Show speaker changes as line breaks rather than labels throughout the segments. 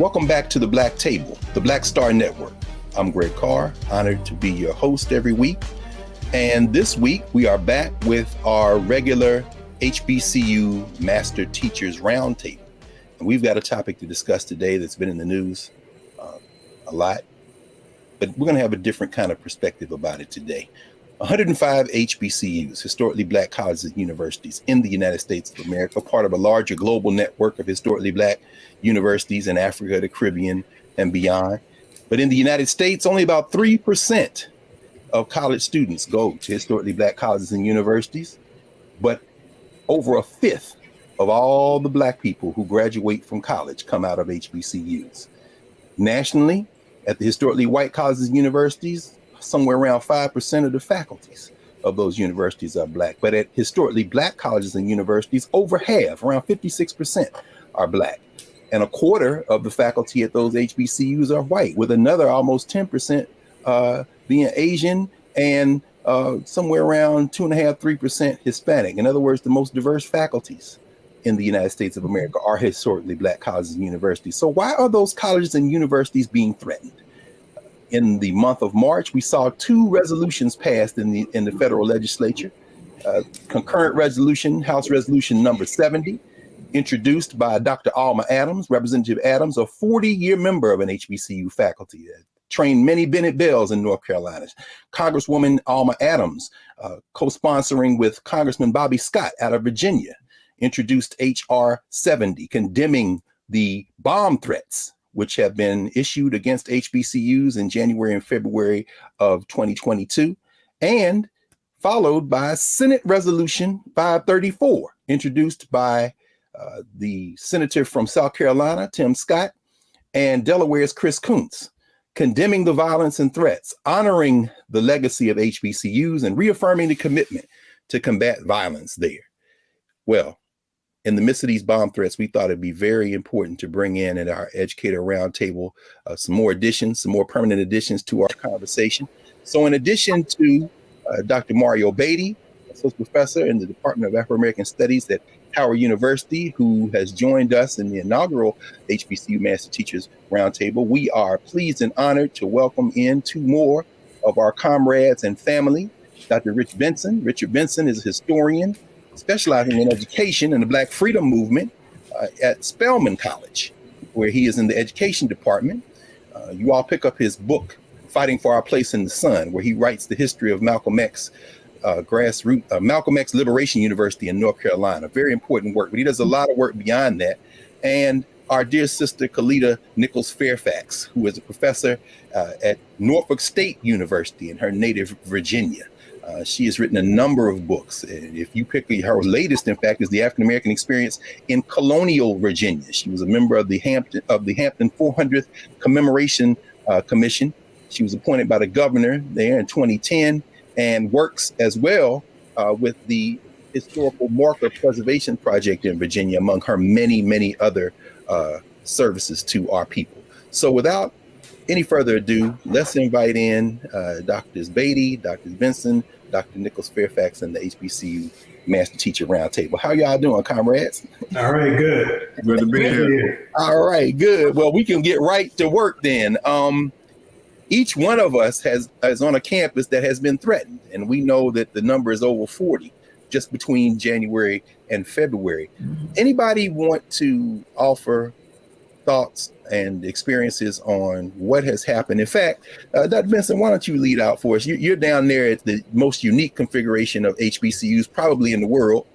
Welcome back to the Black Table, the Black Star Network. I'm Greg Carr, honored to be your host every week. And this week we are back with our regular HBCU Master Teachers Roundtable. And we've got a topic to discuss today that's been in the news a lot, but we're going to have a different kind of perspective about it today. 105 HBCUs, historically Black colleges and universities in the United States of America, part of a larger global network of historically Black universities in Africa, the Caribbean, and beyond. But in the United States, only about 3% of college students go to historically Black colleges and universities, but over a fifth of all the Black people who graduate from college come out of HBCUs. Nationally, at the historically white colleges and universities, somewhere around 5% of the faculties of those universities are Black. But at historically Black colleges and universities, over half, around 56%, are Black. And a quarter of the faculty at those HBCUs are white, with another almost 10% being Asian and somewhere around 2.5%, 3% Hispanic. In other words, the most diverse faculties in the United States of America are historically Black colleges and universities. So why are those colleges and universities being threatened? In the month of March, we saw 2 resolutions passed in the federal legislature. Concurrent resolution, House Resolution number 70, introduced by Dr. Alma Adams, Representative Adams, a 40-year member of an HBCU faculty that trained many Bennett Bells in North Carolina. Congresswoman Alma Adams, co-sponsoring with Congressman Bobby Scott out of Virginia, introduced H.R. 70, condemning the bomb threats which have been issued against HBCUs in January and February of 2022, and followed by Senate Resolution 534, introduced by the senator from South Carolina, Tim Scott, and Delaware's Chris Coons, condemning the violence and threats, honoring the legacy of HBCUs, and reaffirming the commitment to combat violence there. Well, in the midst of these bomb threats, we thought it'd be very important to bring in at our educator roundtable some more additions, some more permanent additions to our conversation. So in addition to Dr. Mario Beatty, associate professor in the Department of Afro-American Studies at Howard University, who has joined us in the inaugural HBCU Master Teachers Roundtable, we are pleased and honored to welcome in 2 more of our comrades and family. Dr. Richard Benson. Richard Benson is a historian specializing in education and the Black Freedom Movement at Spelman College, where he is in the education department. You all pick up his book, Fighting for Our Place in the Sun, where he writes the history of Malcolm X Malcolm X Liberation University in North Carolina. Very important work, but he does a lot of work beyond that. And our dear sister, Kalita Nichols Fairfax, who is a professor at Norfolk State University in her native Virginia. She has written a number of books. And if you pick her latest, in fact, is the African American Experience in Colonial Virginia. She was a member of the Hampton 400th Commemoration Commission. She was appointed by the governor there in 2010 and works as well with the Historical Marker Preservation Project in Virginia, among her many, many other services to our people. So without any further ado, let's invite in Drs. Beatty, Dr. Benson, Dr. Nichols Fairfax, and the HBCU Master Teacher Roundtable. How y'all doing, comrades?
All right, good.
Good to be here.
All right, good. Well, we can get right to work then. Each one of us is on a campus that has been threatened, and we know that the number is over 40 just between January and February. Anybody want to offer thoughts and experiences on what has happened? In fact, Dr. Benson, why don't you lead out for us? You're down there at the most unique configuration of HBCUs probably in the world.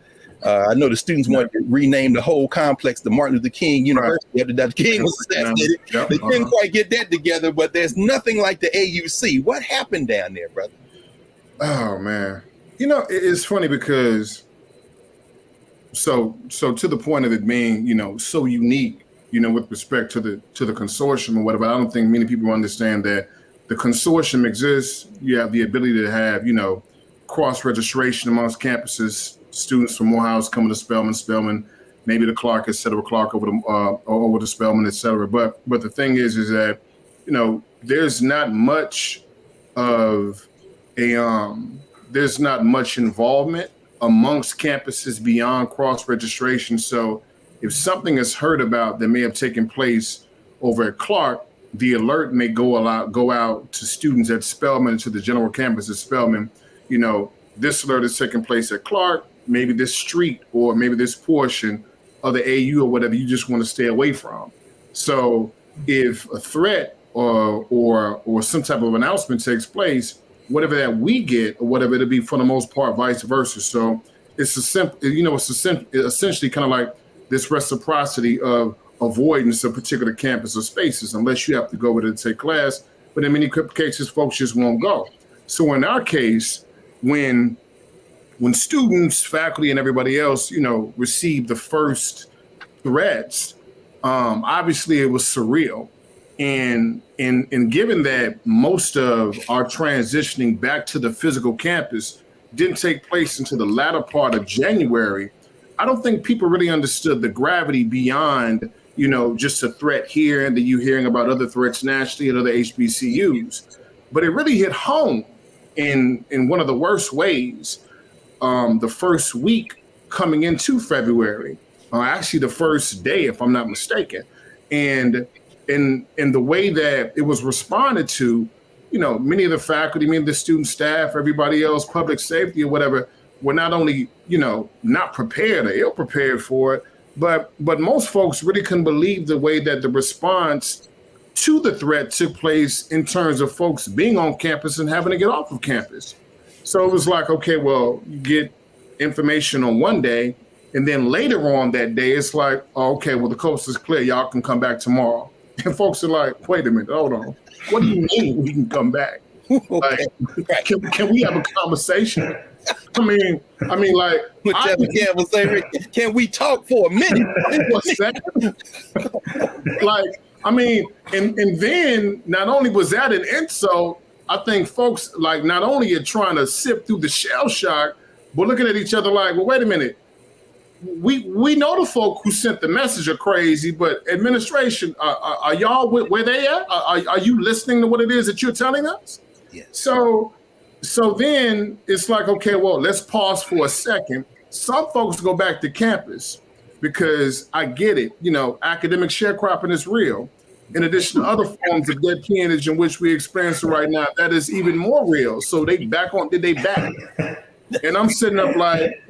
I know the students want to rename the whole complex to Martin Luther King University after Dr. King was assassinated. They couldn't quite get that together, but there's nothing like the AUC. What happened down there, brother?
Oh, man. You know, it's funny because so to the point of it being, so unique, with respect to the consortium or whatever, I don't think many people understand that the consortium exists. You have the ability to have, cross-registration amongst campuses, students from Morehouse coming to Spelman, maybe the Clark, et cetera, Clark over to Spelman, et cetera. But the thing is that, there's not much of there's not much involvement amongst campuses beyond cross-registration. So if something is heard about that may have taken place over at Clark, the alert may go out to students at Spelman, to the general campus at Spelman. This alert is taking place at Clark, maybe this street or maybe this portion of the AU or whatever you just want to stay away from. So if a threat or some type of announcement takes place, whatever that we get or whatever, it'll be for the most part vice versa. So it's essentially kind of like this reciprocity of avoidance of particular campus or spaces, unless you have to go with it to take class. But in many cases, folks just won't go. So in our case, when students, faculty, and everybody else, received the first threats, obviously it was surreal. And given that most of our transitioning back to the physical campus didn't take place until the latter part of January, I don't think people really understood the gravity beyond, just a threat here and then you hearing about other threats nationally at other HBCUs. But it really hit home in one of the worst ways the first week coming into February, actually the first day, if I'm not mistaken. And in the way that it was responded to, many of the faculty, many of the student staff, everybody else, public safety or whatever, were not only, not prepared or ill prepared for it, but most folks really couldn't believe the way that the response to the threat took place in terms of folks being on campus and having to get off of campus. So it was like, okay, well, you get information on one day, and then later on that day, it's like, oh, okay, well, the coast is clear. Y'all can come back tomorrow. And folks are like, wait a minute, hold on. What do you mean we can come back?
Okay.
Like, can we have a conversation? I mean, like,
whichever Campbell say, Rick, can we talk for a minute?
What's that? Like, and then not only was that an insult, I think folks like not only are trying to sift through the shell shock, but looking at each other like, well, wait a minute. We know the folk who sent the message are crazy, but administration, are y'all where they at? Are you listening to what it is that you're telling us?
Yes.
So then it's like, okay, well, let's pause for a second. Some folks go back to campus because I get it. Academic sharecropping is real. In addition to other forms of dead peonage in which we experience right now, that is even more real. So they back. And I'm sitting up like,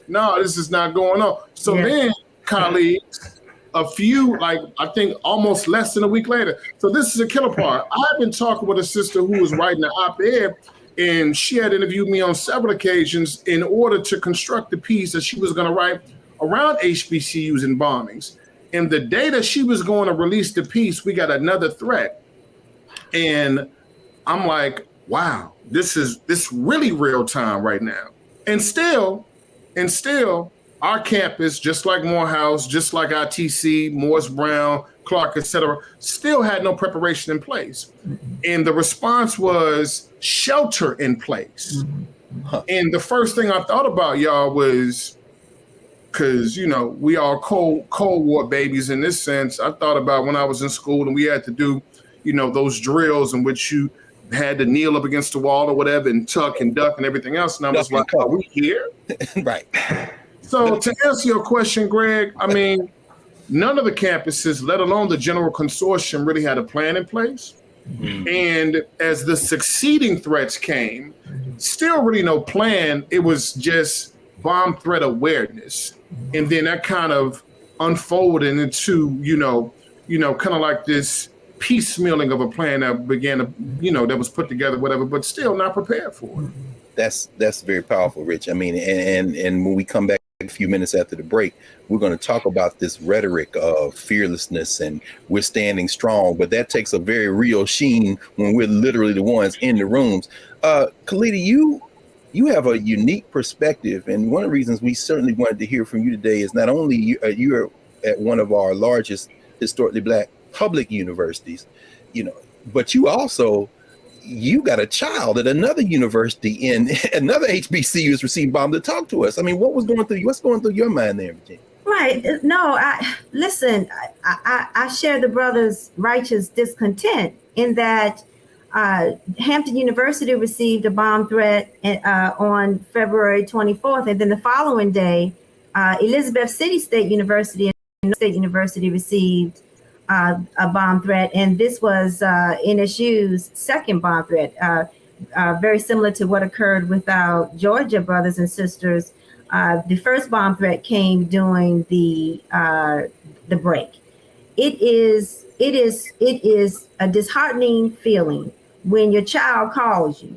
no, this is not going on. So then, colleagues, a few, like I think almost less than a week later. So this is a killer part. I've been talking with a sister who was writing an op-ed, and she had interviewed me on several occasions in order to construct the piece that she was going to write around HBCUs and bombings. And the day that she was going to release the piece, we got another threat. And I'm like, wow, this really real time right now. And still, our campus, just like Morehouse, just like ITC, Morris Brown, Clark, et cetera, still had no preparation in place. And the response was shelter in place. And the first thing I thought about, y'all, was, because, we are Cold War babies in this sense. I thought about when I was in school and we had to do, those drills in which you had to kneel up against the wall or whatever and tuck and duck and everything else. And I was like, are we here?
Right.
So to answer your question, Greg, none of the campuses, let alone the general consortium, really had a plan in place. Mm-hmm. And as the succeeding threats came, still really no plan. It was just bomb threat awareness. And then that kind of unfolded into, kind of like this piecemealing of a plan that began to, that was put together, whatever, but still not prepared for it.
That's very powerful, Rich. And when we come back a few minutes after the break, we're going to talk about this rhetoric of fearlessness and we're standing strong, but that takes a very real sheen when we're literally the ones in the rooms. Khalida, you have a unique perspective, and one of the reasons we certainly wanted to hear from you today is not only you're at one of our largest historically Black public universities, but you got a child at another university in another HBCU is receiving bombs to talk to us. What's going through your mind there, Virginia?
Right. No, I share the brother's righteous discontent in that Hampton University received a bomb threat on February 24th. And then the following day, Elizabeth City State University received a bomb threat, and this was NSU's second bomb threat, very similar to what occurred with our Georgia brothers and sisters. The first bomb threat came during the break. It is a disheartening feeling when your child calls you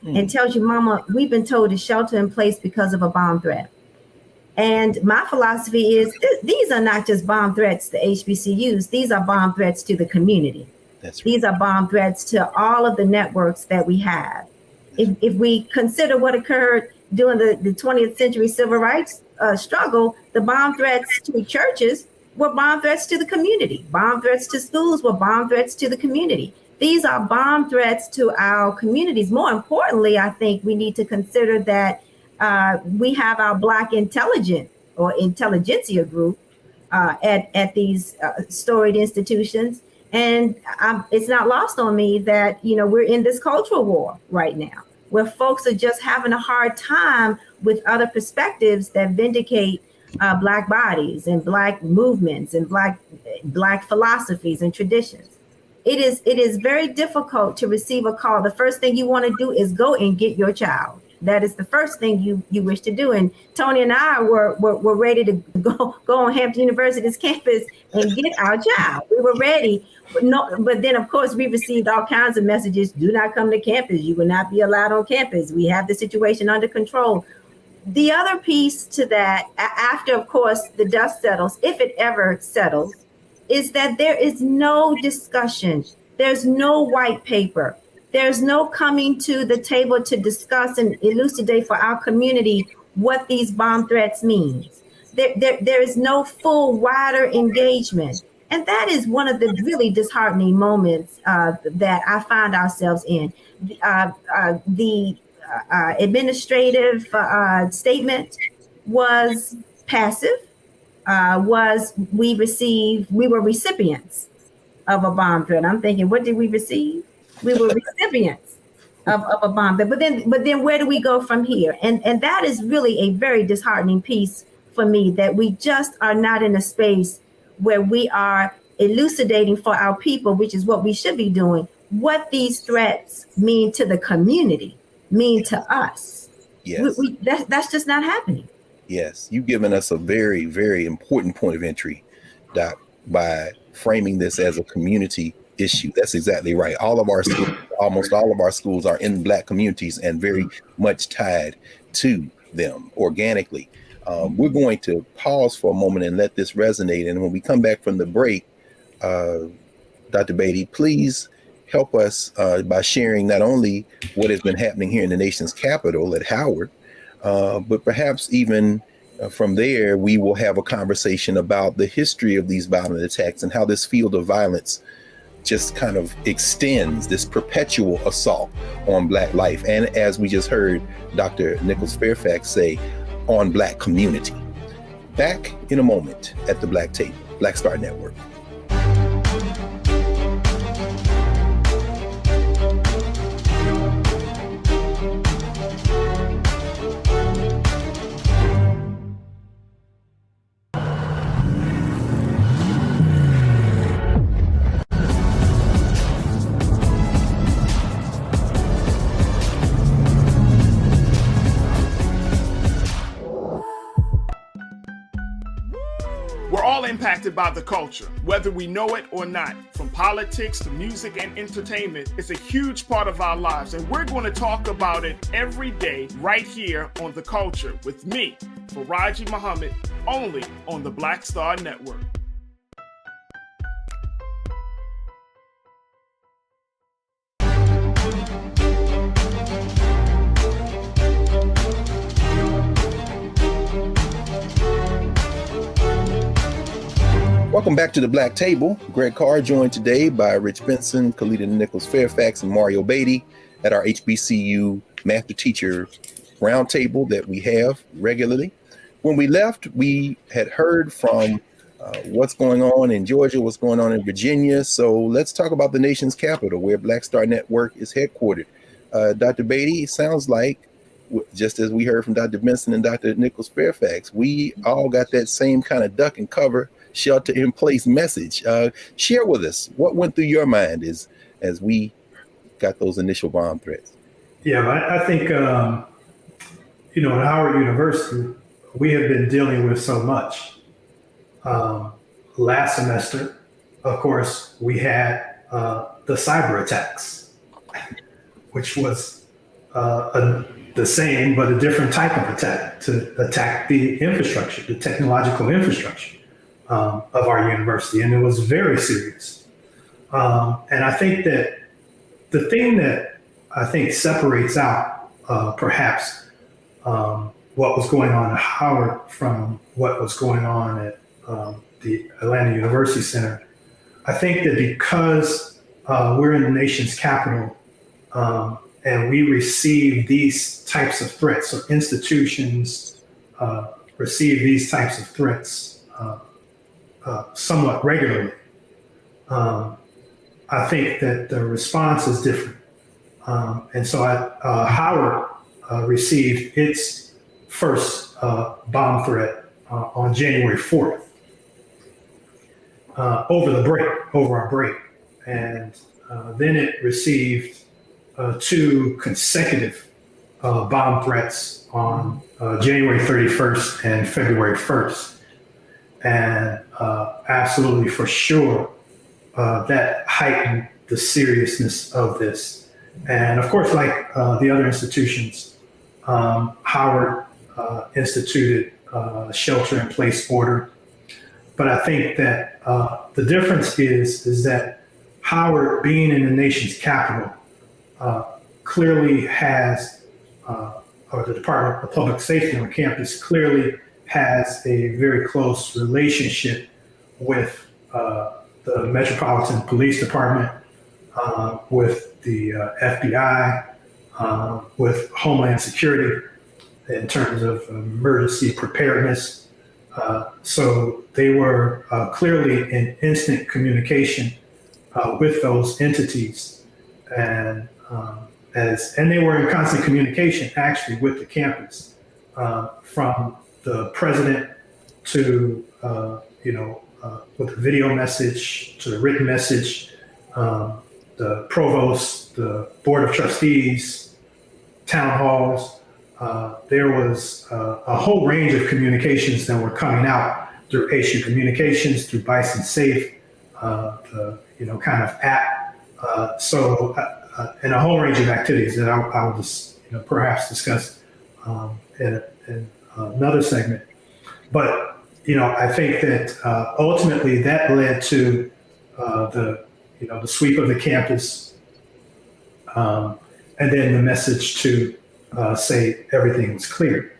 and tells you, "Mama, we've been told to shelter in place because of a bomb threat." And my philosophy is these are not just bomb threats to HBCUs. These are bomb threats to the community.
That's right.
These are bomb threats to all of the networks that we have. If we consider what occurred during the 20th century civil rights struggle, the bomb threats to churches were bomb threats to the community. Bomb threats to schools were bomb threats to the community. These are bomb threats to our communities. More importantly, I think we need to consider that we have our Black intelligent or intelligentsia group at these storied institutions. And it's not lost on me that, we're in this cultural war right now, where folks are just having a hard time with other perspectives that vindicate Black bodies and Black movements and Black philosophies and traditions. It is very difficult to receive a call. The first thing you want to do is go and get your child. That is the first thing you wish to do. And Tony and I were ready to go on Hampton University's campus and get our child. We were ready. But then, of course, we received all kinds of messages. Do not come to campus. You will not be allowed on campus. We have the situation under control. The other piece to that, after, of course, the dust settles, if it ever settles, is that there is no discussion. There's no white paper. There's no coming to the table to discuss and elucidate for our community what these bomb threats mean. There is no full, wider engagement. And that is one of the really disheartening moments that I find ourselves in. The administrative statement was passive. We were recipients of a bomb threat. I'm thinking, what did we receive? We were recipients of a bomb threat. But then where do we go from here? And that is really a very disheartening piece for me, that we just are not in a space where we are elucidating for our people, which is what we should be doing, what these threats mean to the community, mean to us.
Yes.
That's just not happening.
Yes, you've given us a very, very important point of entry, Doc, by framing this as a community issue. That's exactly right. All of our schools, almost all of our schools are in Black communities and very much tied to them organically. We're going to pause for a moment and let this resonate. And when we come back from the break, Dr. Beatty, please help us by sharing not only what has been happening here in the nation's capital at Howard, but perhaps even from there, we will have a conversation about the history of these violent attacks and how this field of violence just kind of extends this perpetual assault on Black life. And as we just heard Dr. Nichols Fairfax say, on Black community. Back in a moment at the Black Table, Black Star Network.
Impacted by the culture, whether we know it or not. From politics to music and entertainment, it's a huge part of our lives, and we're going to talk about it every day right here on The Culture with me, Faraji Muhammad, only on the Black Star Network.
Welcome back to the Black Table. Greg Carr, joined today by Rich Benson, Kalita Nichols Fairfax, and Mario Beatty at our HBCU Master Teacher Roundtable that we have regularly. When we left, we had heard from what's going on in Georgia, what's going on in Virginia. So let's talk about the nation's capital, where Black Star Network is headquartered. Dr. Beatty, it sounds like, just as we heard from Dr. Benson and Dr. Nichols Fairfax, we all got that same kind of duck and cover shelter in place message. Share with us what went through your mind as we got those initial bomb threats.
Yeah, I think, at Howard University, we have been dealing with so much. Last semester, of course, we had the cyber attacks, which was the same, but a different type of attack to attack the infrastructure, the technological infrastructure of our university. And it was very serious. And I think that the thing that I think separates out perhaps what was going on at Howard from what was going on at the Atlanta University Center, I think that because we're in the nation's capital, and we receive these types of threats, or institutions receive these types of threats somewhat regularly. I think that the response is different. And so Howard received its first bomb threat on January 4th over our break. And then it received 2 consecutive bomb threats on January 31st and February 1st. And absolutely for sure, that heightened the seriousness of this. And of course, like the other institutions, Howard instituted a shelter-in-place order. But I think that the difference is that Howard, being in the nation's capital, clearly has, or the Department of Public Safety on campus clearly has a very close relationship with the Metropolitan Police Department, with the FBI, with Homeland Security in terms of emergency preparedness. So they were clearly in instant communication with those entities, and they were in constant communication actually with the campus, from the president to with the video message to the written message, the provost, the board of trustees, town halls. There was a whole range of communications that were coming out through HU Communications, through Bison Safe, the kind of app. And a whole range of activities that I'll just perhaps discuss in another segment. But I think that ultimately that led to the sweep of the campus, and then the message to say everything was clear.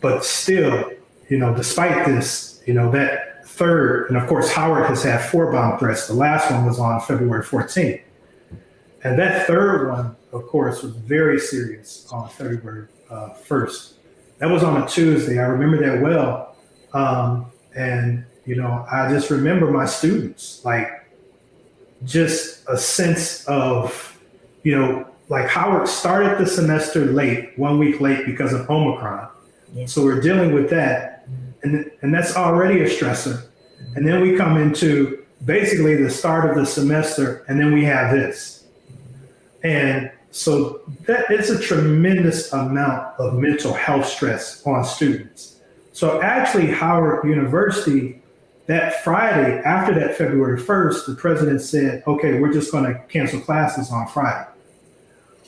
But still, despite this, that third, and of course Howard has had 4 bomb threats. The last one was on February 14th. And that third one, of course, was very serious on February 1st. That was on a Tuesday. I remember that well. And I just remember my students, like, just a sense of, like Howard started the semester late, 1 week late because of Omicron. Yeah. So we're dealing with that. And that's already a stressor. And then we come into basically the start of the semester, and then we have this. And so that it's a tremendous amount of mental health stress on students. So actually Howard University, that Friday after that February 1st, the president said, okay, we're just going to cancel classes on Friday.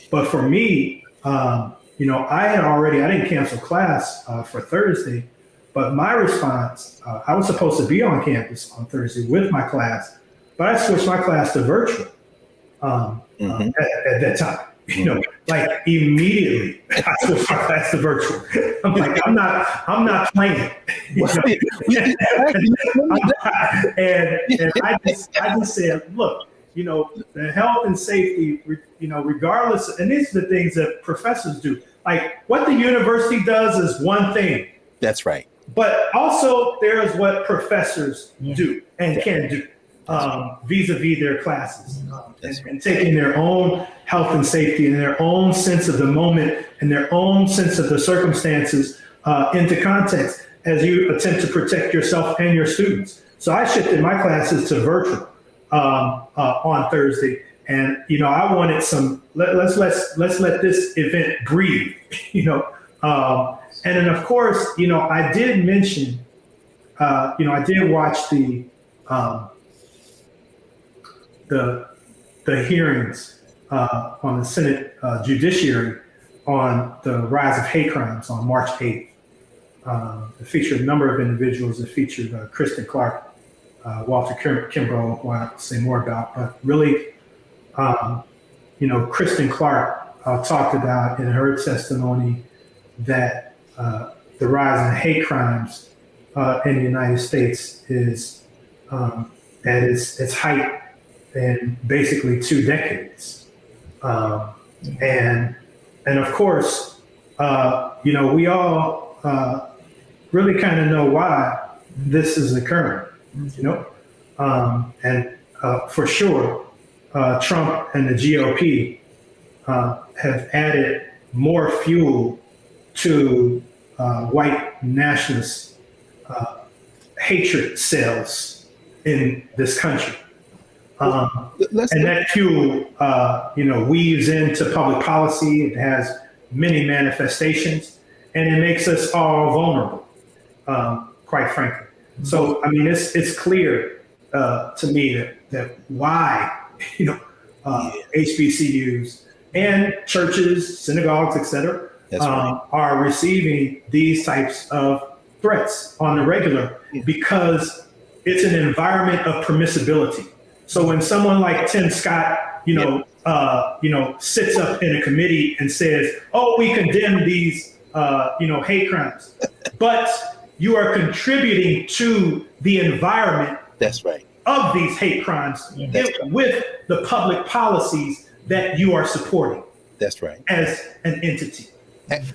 But for me, I didn't cancel class for Thursday, but my response, I was supposed to be on campus on Thursday with my class, but I switched my class to virtual at that time. Like immediately, I switched my class to virtual. I'm like, I'm not playing. And I just said, look, the health and safety, regardless, and these are the things that professors do. Like what the university does is one thing.
That's right.
But also there's what professors do and can do vis-a-vis their classes, and taking their own health and safety and their own sense of the moment and their own sense of the circumstances into context as you attempt to protect yourself and your students. So I shifted my classes to virtual on Thursday. And, I wanted let's let this event breathe, and then of course, I did mention, I did watch the hearings on the Senate Judiciary on the rise of hate crimes on March 8th. It featured a number of individuals. It featured Kristen Clark, Walter Kimbrough, who I'll say more about, but really, Kristen Clark talked about in her testimony that the rise in hate crimes in the United States is at its height in basically 2 decades. And of course, we all really kind of know why this is occurring, and for sure, Trump and the GOP have added more fuel to white nationalist hatred cells in this country. And that fuel, weaves into public policy. It has many manifestations, and it makes us all vulnerable, quite frankly. So, I mean, it's clear to me that why, HBCUs and churches, synagogues, et cetera, are receiving these types of threats on the regular because it's an environment of permissibility. So when someone like Tim Scott, sits up in a committee and says, "Oh, we condemn these, hate crimes," but you are contributing to the environment.
That's right.
Of these hate crimes with the public policies that you are supporting.
That's right.
As an entity.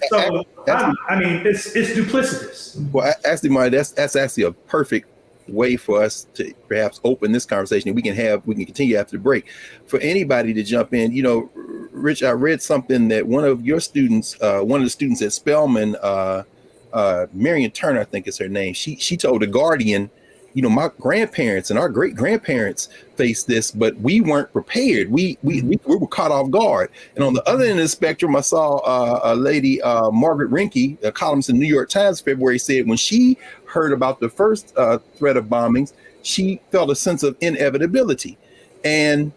So it's duplicitous.
Well, actually, Marty, that's actually a perfect way for us to perhaps open this conversation. We can continue after the break. For anybody to jump in, Rich, I read something that one of the students at Spelman, Marion Turner, I think is her name. She told The Guardian, my grandparents and our great grandparents faced this, but we weren't prepared. We were caught off guard. And on the other end of the spectrum, I saw a lady, Margaret Rinke, a columnist in the New York Times, February, said when she heard about the first threat of bombings, she felt a sense of inevitability. And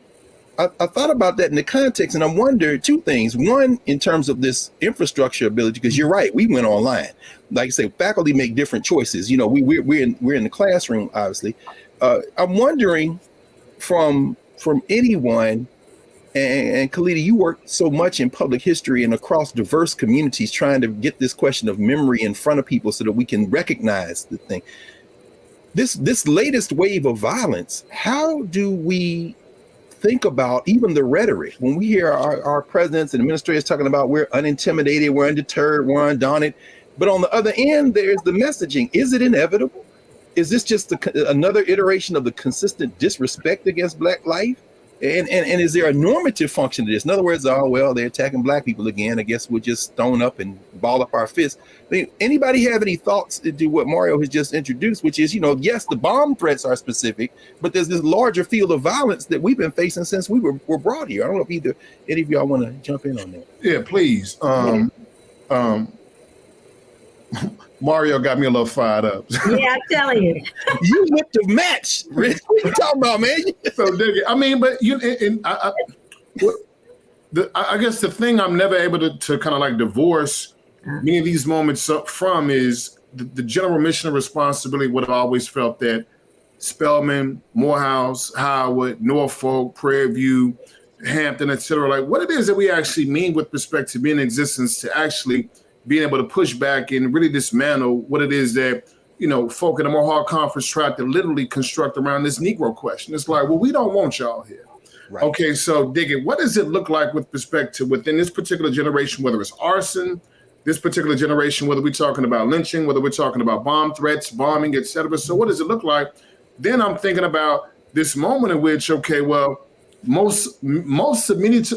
I thought about that in the context, and I wondered 2 things. One, in terms of this infrastructure ability, because you're right, we went online. Like I say, faculty make different choices. We're in the classroom, obviously. I'm wondering from anyone, and Khalida, you work so much in public history and across diverse communities, trying to get this question of memory in front of people so that we can recognize the thing. This latest wave of violence, how do we think about even the rhetoric when we hear our presidents and administrators talking about we're unintimidated, we're undeterred, we're undaunted, but on the other end there's the messaging? Is it inevitable? Is this just another iteration of the consistent disrespect against Black life? And is there a normative function to this? In other words, they're attacking Black people again. I guess we'll just stone up and ball up our fists. I mean, anybody have any thoughts to do what Mario has just introduced, which is, yes, the bomb threats are specific, but there's this larger field of violence that we've been facing since we were brought here. I don't know if any of y'all want to jump in on that.
Yeah, please. Mario got me a little fired up.
Yeah, I'm telling you.
You lit the match, Rick. What you talking about, man?
So, I mean, but I guess the thing I'm never able to kind of like divorce many of these moments up from is the general mission and responsibility. What I've always felt that Spelman, Morehouse, Howard, Norfolk, Prairie View, Hampton, etc., like what it is that we actually mean with respect to being in existence, to actually being able to push back and really dismantle what it is that, folk in the Mohawk Conference tried to literally construct around this Negro question. It's like, well, we don't want y'all here. Right. Okay, so dig it. What does it look like with respect to within this particular generation, whether it's arson, this particular generation, whether we're talking about lynching, whether we're talking about bomb threats, bombing, et cetera. So what does it look like? Then I'm thinking about this moment in which, okay, well, most of many to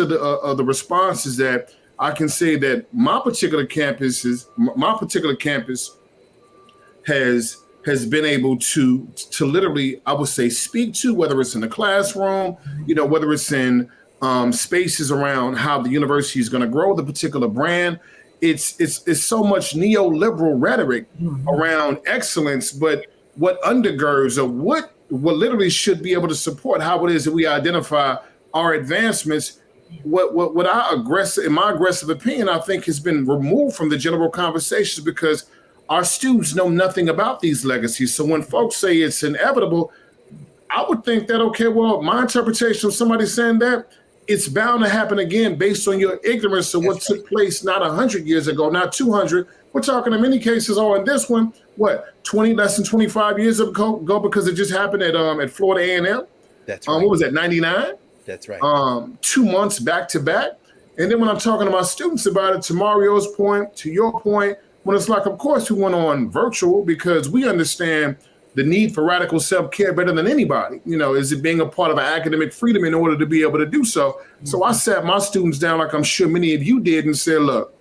the responses that I can say that my particular campus has has been able to literally, I would say, speak to, whether it's in the classroom, whether it's in spaces around how the university is going to grow the particular brand. It's so much neoliberal rhetoric around excellence, but what undergirds or what literally should be able to support how it is that we identify our advancements. What in my aggressive opinion, I think has been removed from the general conversations because our students know nothing about these legacies. So when folks say it's inevitable, I would think that, okay, well, my interpretation of somebody saying that, it's bound to happen again based on your ignorance of what took place not 100 years ago, not 200. We're talking in many cases, in this one, less than 25 years ago because it just happened at Florida A&M.
That's right.
What was that, 99?
That's right.
2 months back to back. And then when I'm talking to my students about it, to Mario's point, to your point, when it's like, of course, we went on virtual because we understand the need for radical self-care better than anybody, is it being a part of our academic freedom in order to be able to do so. So I sat my students down, like I'm sure many of you did, and said, look,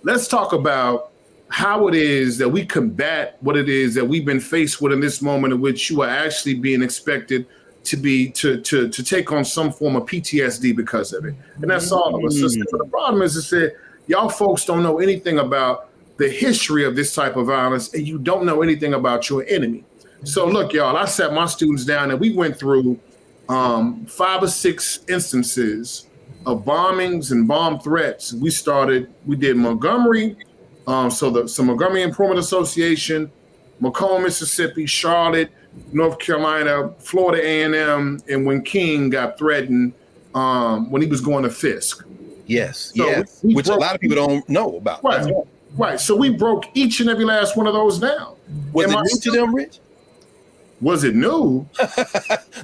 let's talk about how it is that we combat what it is that we've been faced with in this moment in which you are actually being expected to take on some form of PTSD because of it. And that's all of us. So the problem is, y'all folks don't know anything about the history of this type of violence, and you don't know anything about your enemy. So look, y'all, I sat my students down and we went through 5 or 6 instances of bombings and bomb threats. We did Montgomery, so Montgomery Improvement Association, Macomb, Mississippi, Charlotte, North Carolina, Florida A&M, and when King got threatened when he was going to Fisk.
Yes,
so
yes, which a lot of people don't know about.
Right. So we broke each and every last one of those down.
Was it new to them, Rich?
Was it new?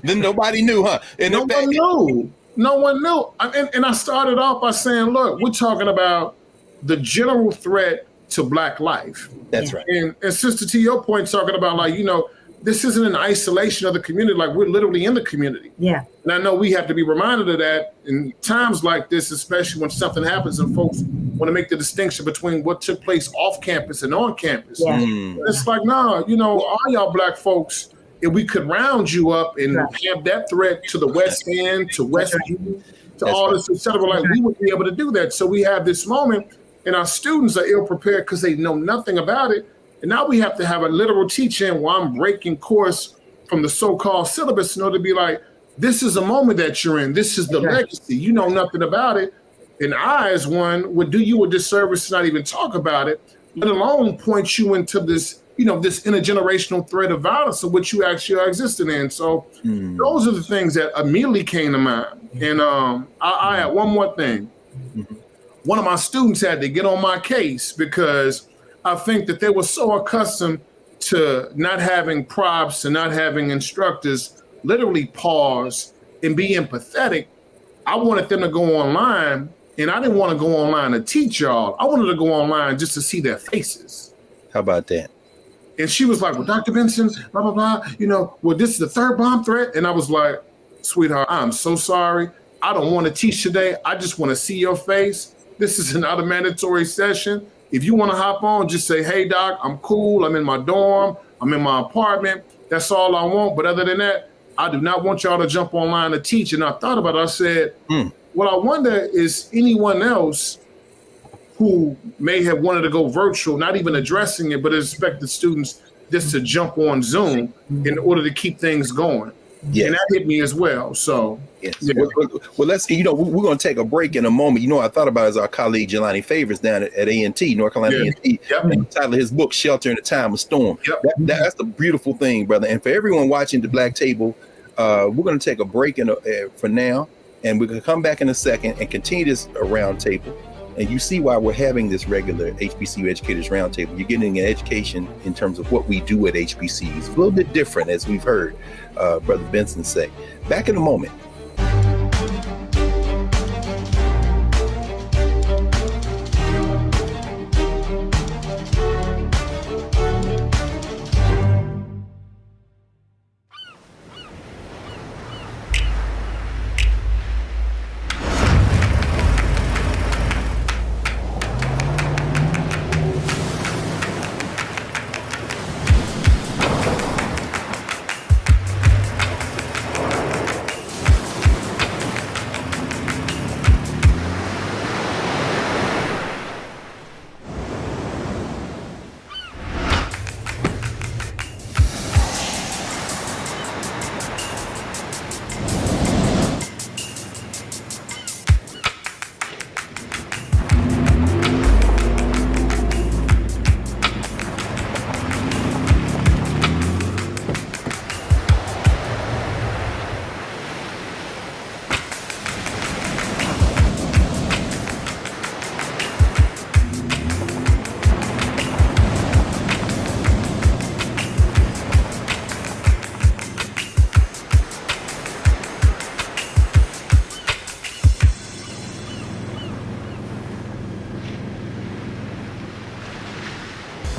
Then nobody knew, huh? And
no one knew. No one knew. And I started off by saying, look, we're talking about the general threat to Black life.
That's right.
And Sister, to your point, talking about this isn't an isolation of the community. Like, we're literally in the community.
Yeah.
And I know we have to be reminded of that in times like this, especially when something happens and folks want to make the distinction between what took place off campus and on campus.
Yeah.
It's like, all y'all Black folks, if we could round you up and have that threat to the West End, to West View, to all this, et cetera, like we would be able to do that. So we have this moment and our students are ill prepared because they know nothing about it. And now we have to have a literal teaching where I'm breaking course from the so-called syllabus in order to be like, this is a moment that you're in. This is the legacy. You know nothing about it. And I, as one, would do you a disservice to not even talk about it, let alone point you into this, this intergenerational threat of violence of which you actually are existing in. So those are the things that immediately came to mind. And I had one more thing. One of my students had to get on my case because I think that they were so accustomed to not having props and not having instructors literally pause and be empathetic. I wanted them to go online, and I didn't want to go online to teach y'all. I wanted to go online just to see their faces.
How about that?
And she was like, well, Dr. Benson, blah, blah, blah, well, this is the 3rd bomb threat. And I was like, sweetheart, I'm so sorry. I don't want to teach today. I just want to see your face. This is not a mandatory session. If you want to hop on, just say, hey, doc, I'm cool. I'm in my dorm. I'm in my apartment. That's all I want. But other than that, I do not want y'all to jump online to teach. And I thought about it. I said, well, I wonder is anyone else who may have wanted to go virtual, not even addressing it, but expected students just to jump on Zoom in order to keep things going. Yes. And that hit me as well. So,
yes. Well, let's, we're going to take a break in a moment. I thought about as our colleague Jelani Favors down at A&T, North Carolina A&T, and the title of his book, Shelter in a Time of Storm. That's the beautiful thing, brother. And for everyone watching the Black Table, we're going to take a break for now, and we're going to come back in a second and continue this roundtable. And you see why we're having this regular HBCU Educators Roundtable. You're getting an education in terms of what we do at HBCUs. It's a little bit different, as we've heard Brother Benson say. Back in a moment.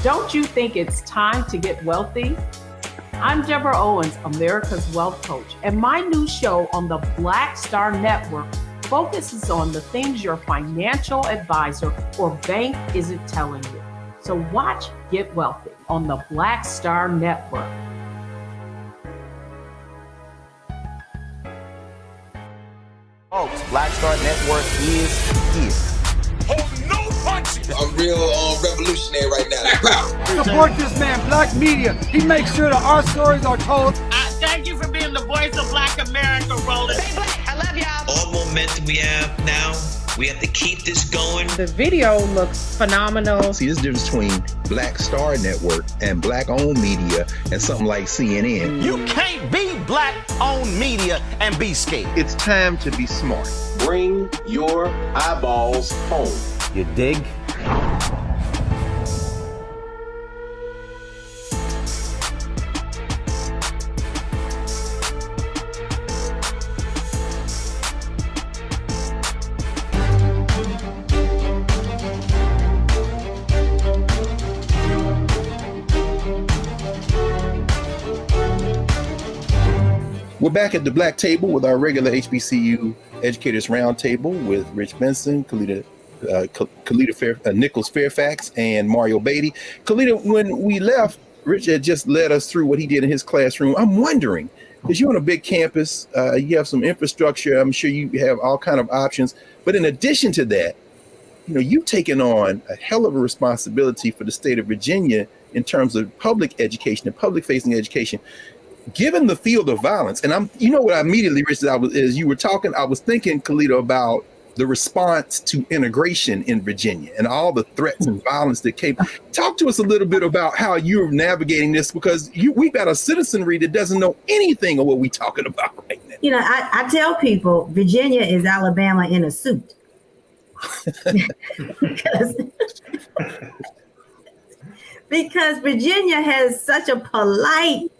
Don't you think it's time to get wealthy? I'm Deborah Owens, America's Wealth Coach, and my new show on the Black Star Network focuses on the things your financial advisor or bank isn't telling you. So watch Get Wealthy on the Black Star Network.
Folks, Black Star Network is here.
Hold no punches.
I'm real revolutionary right now.
Support this man, Black Media. He makes sure that our stories are told.
Thank you for being the voice of Black America, Roland.
Stay black. I love y'all.
All momentum we have now, we have to keep this going.
The video looks phenomenal.
See, this difference between Black Star Network and Black-owned media and something like CNN.
You can't be Black-owned media and be scared.
It's time to be smart.
Bring your eyeballs home.
You dig?
We're back at the Black Table with our regular HBCU Educators Roundtable with Rich Benson, Nichols Fairfax, and Mario Beatty. Kalita, when we left, Rich had just led us through what he did in his classroom. I'm wondering, because you're on a big campus, you have some infrastructure, I'm sure you have all kind of options. But in addition to that, you've taken on a hell of a responsibility for the state of Virginia in terms of public education and public-facing education. Given the field of violence, and what I immediately, Rich, as you were talking, I was thinking, Kalita, about the response to integration in Virginia and all the threats and violence that came. Talk to us a little bit about how you're navigating this, because we've got a citizenry that doesn't know anything of what we're talking about right now.
I tell people Virginia is Alabama in a suit. because Virginia has such a polite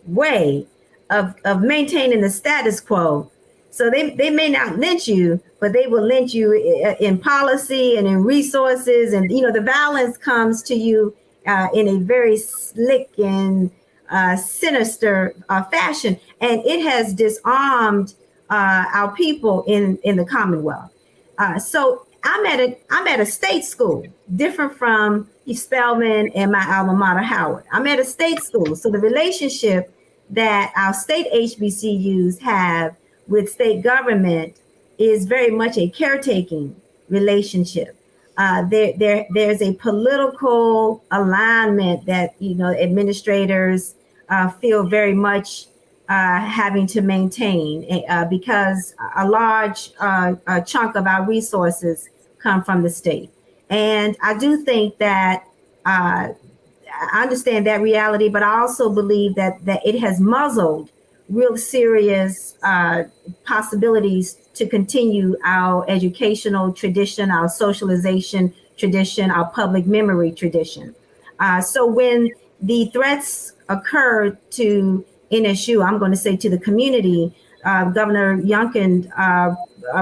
way of maintaining the status quo. So they may not lynch you, but they will lynch you in policy and in resources. And, the violence comes to you in a very slick and sinister fashion. And it has disarmed our people in the Commonwealth. So I'm at a state school, different from Spelman and my alma mater, Howard. I'm at a state school. So the relationship that our state HBCUs have with state government is very much a caretaking relationship. There's a political alignment that, administrators feel very much having to maintain because a large chunk of our resources come from the state. And I do think that I understand that reality, but I also believe that it has muzzled real serious possibilities to continue our educational tradition, our socialization tradition, our public memory tradition. So when the threats occurred to NSU, I'm going to say to the community, Governor Youngkin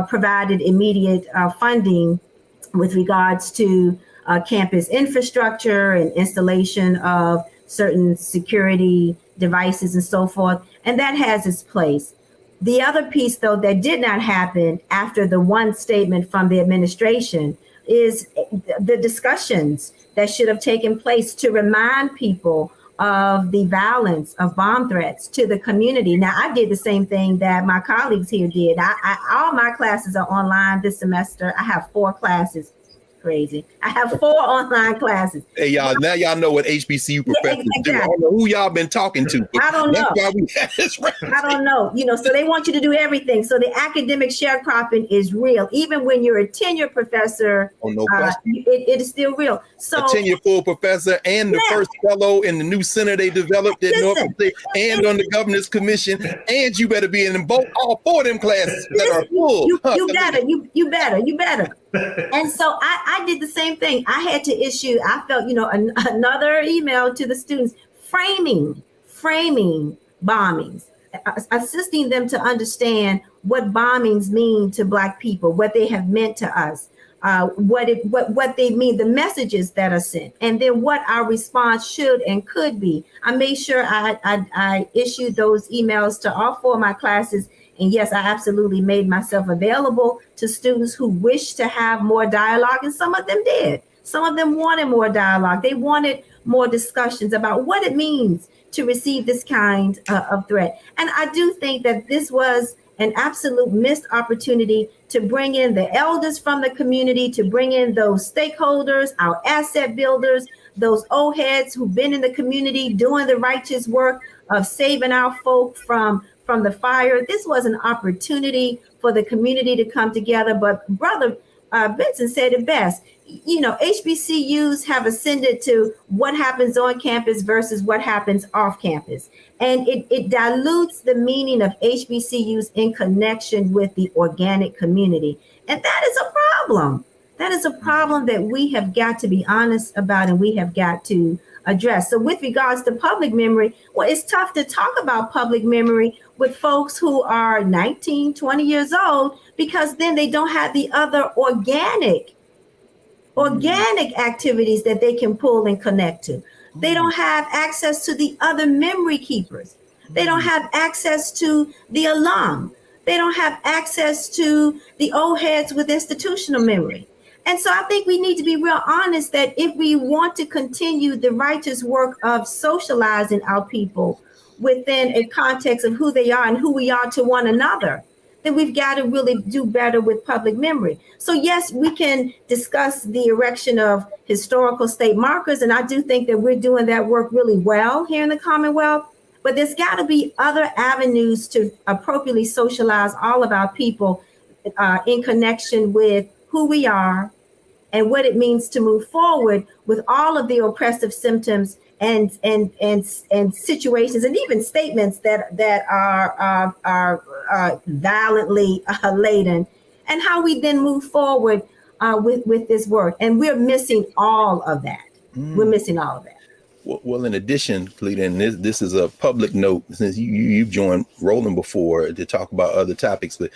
provided immediate funding with regards to campus infrastructure and installation of certain security devices and so forth. And that has its place. The other piece, though, that did not happen after the one statement from the administration is the discussions that should have taken place to remind people of the violence of bomb threats to the community. Now, I did the same thing that my colleagues here did. All my classes are online this semester. I have 4 classes. Crazy. I have 4 online classes.
Hey, y'all, now y'all know what HBCU professors do. I don't know who y'all been talking to.
I don't know.
That's why we have this round.
I don't know. So they want you to do everything. So the academic sharecropping is real. Even when you're a tenured professor,
no question.
It is still real. So
a tenured full professor and the first fellow in the new center they developed at Norfolk State and on the governor's commission. And you better be in all 4 of them classes that are full.
You better. And so I did the same thing. I had to issue, I felt, another email to the students framing bombings, assisting them to understand what bombings mean to Black people, what they have meant to us. what they mean, the messages that are sent, and then what our response should and could be. I made sure I issued those emails to all 4 of my classes. And yes, I absolutely made myself available to students who wished to have more dialogue, and some of them did. Some of them wanted more dialogue. They wanted more discussions about what it means to receive this kind of threat. And I do think that this was an absolute missed opportunity to bring in the elders from the community, to bring in those stakeholders, our asset builders, those old heads who've been in the community doing the righteous work of saving our folk from the fire. This was an opportunity for the community to come together. But Brother Benson said it best. You know, HBCUs have ascended to what happens on campus versus what happens off campus. And it dilutes the meaning of HBCUs in connection with the organic community. And that is a problem. That is a problem that we have got to be honest about, and we have got to address. So with regards to public memory, well, it's tough to talk about public memory with folks who are 19, 20 years old, because then they don't have the other organic activities that they can pull and connect to. They don't have access to the other memory keepers. They don't have access to the alum. They don't have access to the old heads with institutional memory. And so I think we need to be real honest that if we want to continue the righteous work of socializing our people within a context of who they are and who we are to one another, then we've got to really do better with public memory. So yes, we can discuss the erection of historical state markers, and I do think that we're doing that work really well here in the Commonwealth, but there's got to be other avenues to appropriately socialize all of our people in connection with who we are and what it means to move forward with all of the oppressive symptoms and situations and even statements that are violently laden, and how we then move forward with this work. And we're missing all of that. We're missing all of that.
Well, in addition, Cleta, and this is a public note, since you've joined Roland before to talk about other topics, but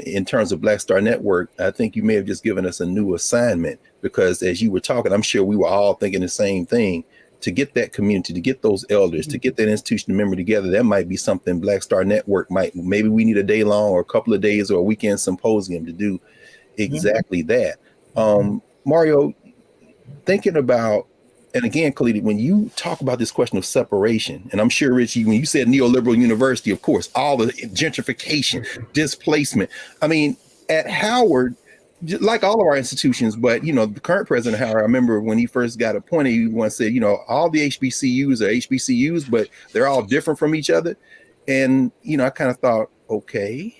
in terms of Black Star Network, I think you may have just given us a new assignment, because as you were talking, I'm sure we were all thinking the same thing. To get that community, to get those elders, to get that institutional memory together, that might be something Black Star Network maybe we need a day long or a couple of days or a weekend symposium to do exactly that. Mario, thinking about, and again, Khalid, when you talk about this question of separation, and I'm sure, Richie, when you said neoliberal university, of course, all the gentrification, displacement. I mean, at Howard, like all of our institutions, but, you know, the current president of Howard, I remember when he first got appointed, he once said, you know, all the HBCUs are HBCUs, but they're all different from each other. And, you know, I kind of thought, okay.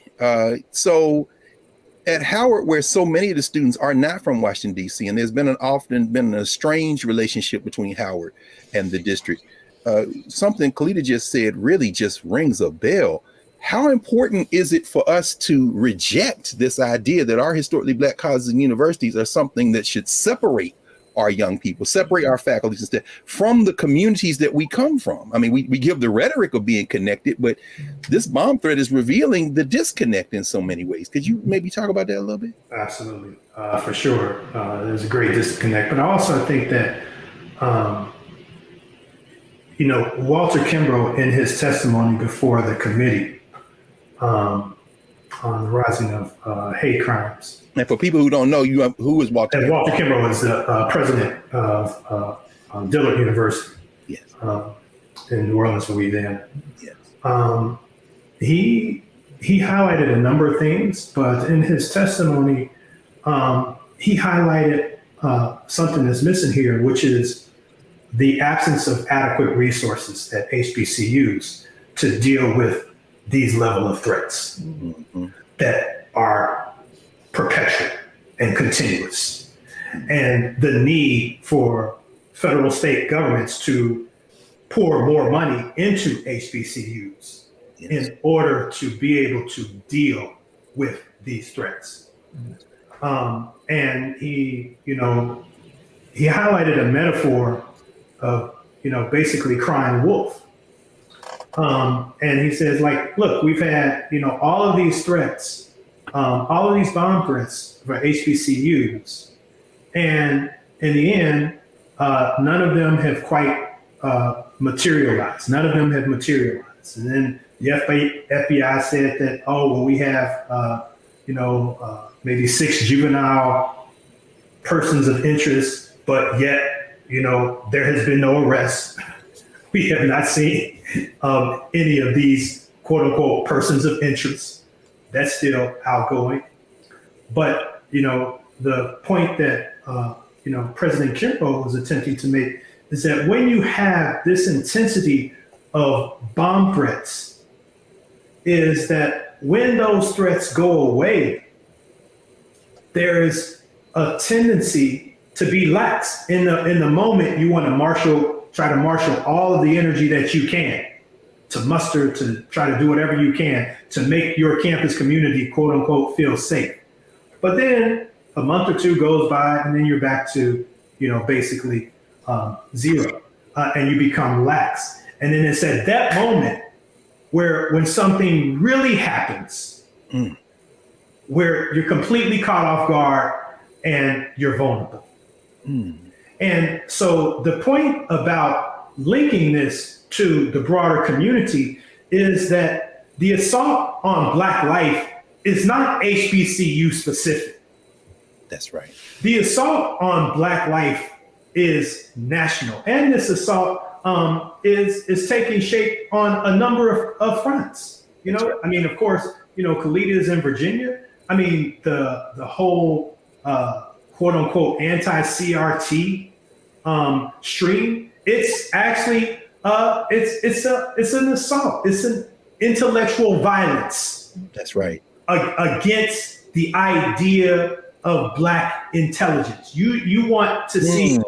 So at Howard, where so many of the students are not from Washington, D.C., and there's often been a strange relationship between Howard and the district, something Khalida just said really just rings a bell. How important is it for us to reject this idea that our historically Black colleges and universities are something that should separate our young people, separate our faculties instead from the communities that we come from? I mean, we give the rhetoric of being connected, but this bomb threat is revealing the disconnect in so many ways. Could you maybe talk about that a little bit?
Absolutely, for sure. There's a great disconnect, but I also think that, you know, Walter Kimbrough, in his testimony before the committee, on the rising of hate crimes.
And for people who don't know, who is Walter?
And Walter Kimbrough is the president of Dillard University,
yes,
in New Orleans, Louisiana.
Yes.
He highlighted a number of things, but in his testimony, he highlighted something that's missing here, which is the absence of adequate resources at HBCUs to deal with these level of threats that are perpetual and continuous, and the need for federal state governments to pour more money into HBCUs in order to be able to deal with these threats. And he highlighted a metaphor of, basically crying wolf. And he says, like, look, we've had, all of these threats, all of these bomb threats for HBCUs, And in the end, none of them have quite materialized. None of them have materialized. And then the FBI said that, oh, well, we have, maybe 6 juvenile persons of interest, but yet, there has been no arrest. We have not seen any of these quote unquote persons of interest. That's still outgoing. But, the point that, President Kimbrough was attempting to make is that when you have this intensity of bomb threats, is that when those threats go away, there is a tendency to be lax. In the moment, you want to try to marshal all of the energy that you can to muster, to try to do whatever you can to make your campus community, quote unquote, feel safe. But then a month or two goes by and then you're back to, basically zero, and you become lax. And then it's at that moment when something really happens, where you're completely caught off guard and you're vulnerable. And so the point about linking this to the broader community is that the assault on Black life is not HBCU specific.
That's right.
The assault on Black life is national. And this assault is taking shape on a number of fronts. Right. I mean, of course, Kalita is in Virginia. I mean, the whole quote unquote anti-CRT stream, it's actually it's an assault. It's an intellectual violence.
That's right.
Against the idea of Black intelligence. You want to see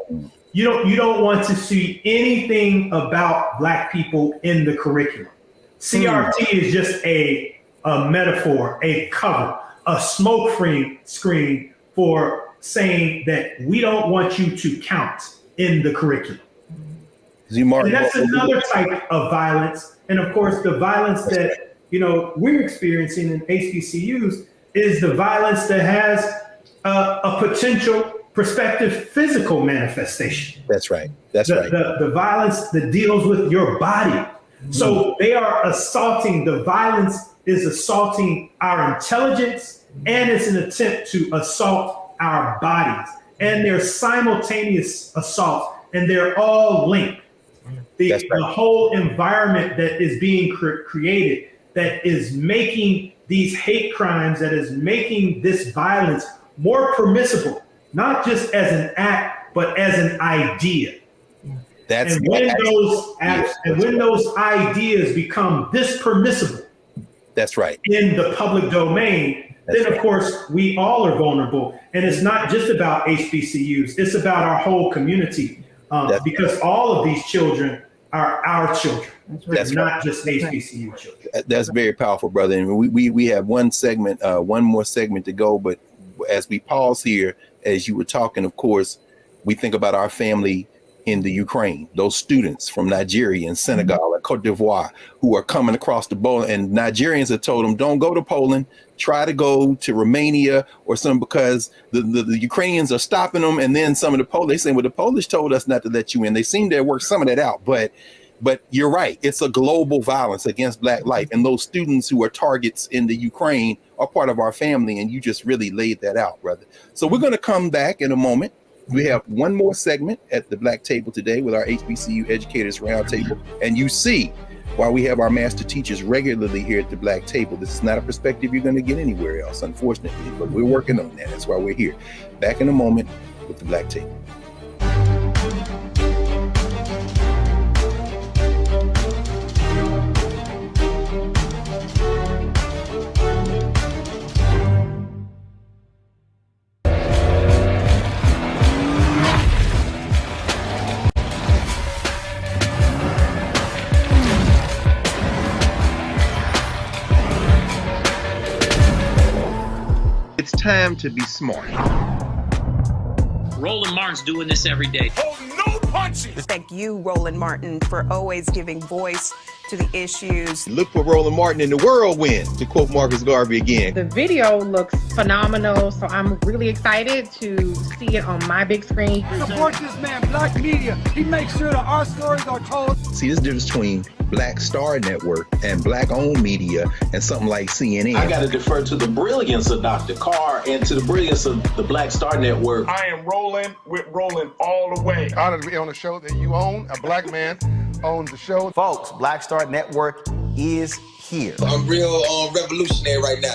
you don't want to see anything about Black people in the curriculum. CRT is just a metaphor, a cover, a smoke screen for saying that we don't want you to count in the curriculum. And that's another type of violence. And of course, the violence that we're experiencing in HBCUs is the violence that has a potential prospective physical manifestation.
That's right. That's right.
The violence that deals with your body. So they are assaulting, the violence is assaulting our intelligence, and it's an attempt to assault our bodies. And they're simultaneous assaults, and they're all linked. The whole environment that is being created, that is making these hate crimes, that is making this violence more permissible, not just as an act, but as an idea. When those ideas become this permissible,
that's right,
in the public domain, then of course we all are vulnerable. And it's not just about HBCUs; it's about our whole community, because all of these children are our children. That's not just HBCU children.
That's very powerful, brother. And we have one more segment to go. But as we pause here, as you were talking, of course, we think about our family in the Ukraine, those students from Nigeria and Senegal and Cote d'Ivoire who are coming across the border, and Nigerians have told them, don't go to Poland, try to go to Romania or something, because the Ukrainians are stopping them. And then some of the Polish, they say, well, the Polish told us not to let you in. They seem to have worked some of that out, but you're right. It's a global violence against Black life. And those students who are targets in the Ukraine are part of our family. And you just really laid that out, brother. So we're going to come back in a moment. We have one more segment at the Black Table today with our HBCU Educators Roundtable. And you see why we have our master teachers regularly here at the Black Table. This is not a perspective you're going to get anywhere else, unfortunately, but we're working on that. That's why we're here. Back in a moment with the Black Table.
It's time to be smart.
Roland Martin's doing this every day.
Oh, no punches!
Thank you, Roland Martin, for always giving voice to the issues.
Look for Roland Martin in the whirlwind, to quote Marcus Garvey again.
The video looks phenomenal, so I'm really excited to see it on my big screen.
Support this man, Black Media. He makes sure that our stories are told.
See, there's a difference between Black Star Network and Black-owned media and something like CNN.
I got to defer to the brilliance of Dr. Carr and to the brilliance of the Black Star Network.
I am Roland with Roland all the way.
Honored to be on a show that you own. A black man owns the show.
Folks, Black Star Network is here.
I'm real revolutionary right now.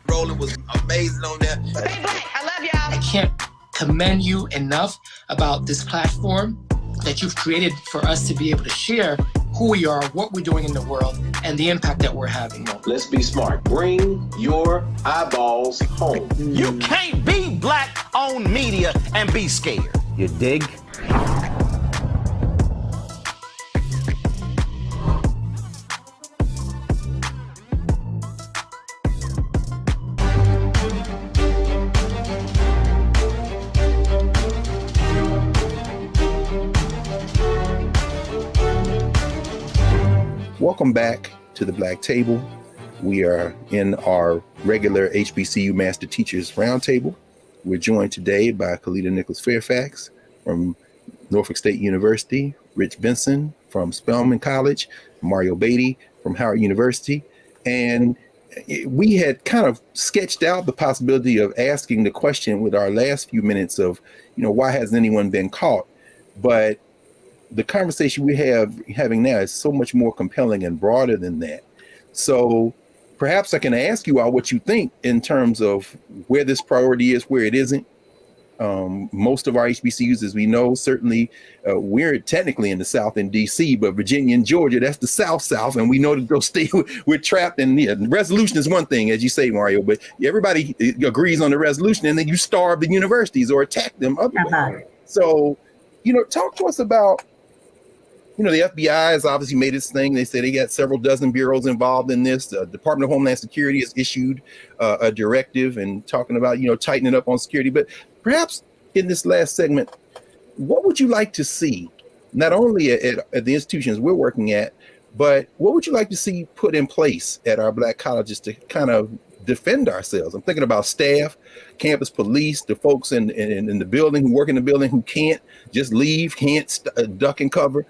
Roland was amazing on that.
Stay black. I love y'all.
I can't commend you enough about this platform that you've created for us to be able to share who we are, what we're doing in the world, and the impact that we're having.
Let's be smart. Bring your eyeballs home.
You can't be Black-owned media and be scared. You dig?
Welcome back to the Black Table. We are in our regular HBCU Master Teachers Roundtable. We're joined today by Kalita Nichols Fairfax from Norfolk State University, Rich Benson from Spelman College, Mario Beatty from Howard University. And we had kind of sketched out the possibility of asking the question with our last few minutes of, why hasn't anyone been caught? But the conversation we're having now is so much more compelling and broader than that. So perhaps I can ask you all what you think in terms of where this priority is, where it isn't. Most of our HBCUs, as we know, certainly we're technically in the South in DC, but Virginia and Georgia, that's the South, and we know that those states we're trapped in. The resolution is one thing, as you say, Mario, but everybody agrees on the resolution, and then you starve the universities or attack them otherwise. So, talk to us about. The FBI has obviously made its thing. They say they got several dozen bureaus involved in this. The Department of Homeland Security has issued a directive and talking about, tightening up on security. But perhaps in this last segment, what would you like to see, not only at the institutions we're working at, but what would you like to see put in place at our Black colleges to kind of defend ourselves? I'm thinking about staff, campus police, the folks in the building who work in the building who can't just leave, can't duck and cover.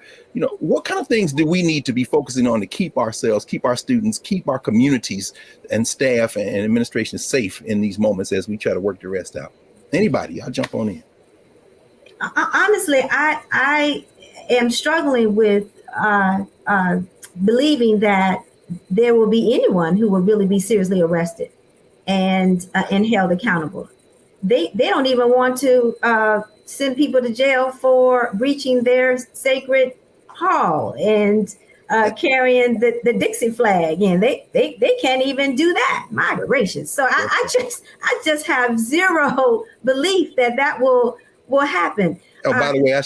What kind of things do we need to be focusing on to keep ourselves, keep our students, keep our communities and staff and administration safe in these moments as we try to work the rest out? Anybody, I'll jump on in.
Honestly, I am struggling with believing that there will be anyone who will really be seriously arrested and held accountable. They don't even want to send people to jail for breaching their sacred hall and carrying the Dixie flag, and they can't even do that. My gracious! So I just have zero belief that will happen.
Oh, by the way, I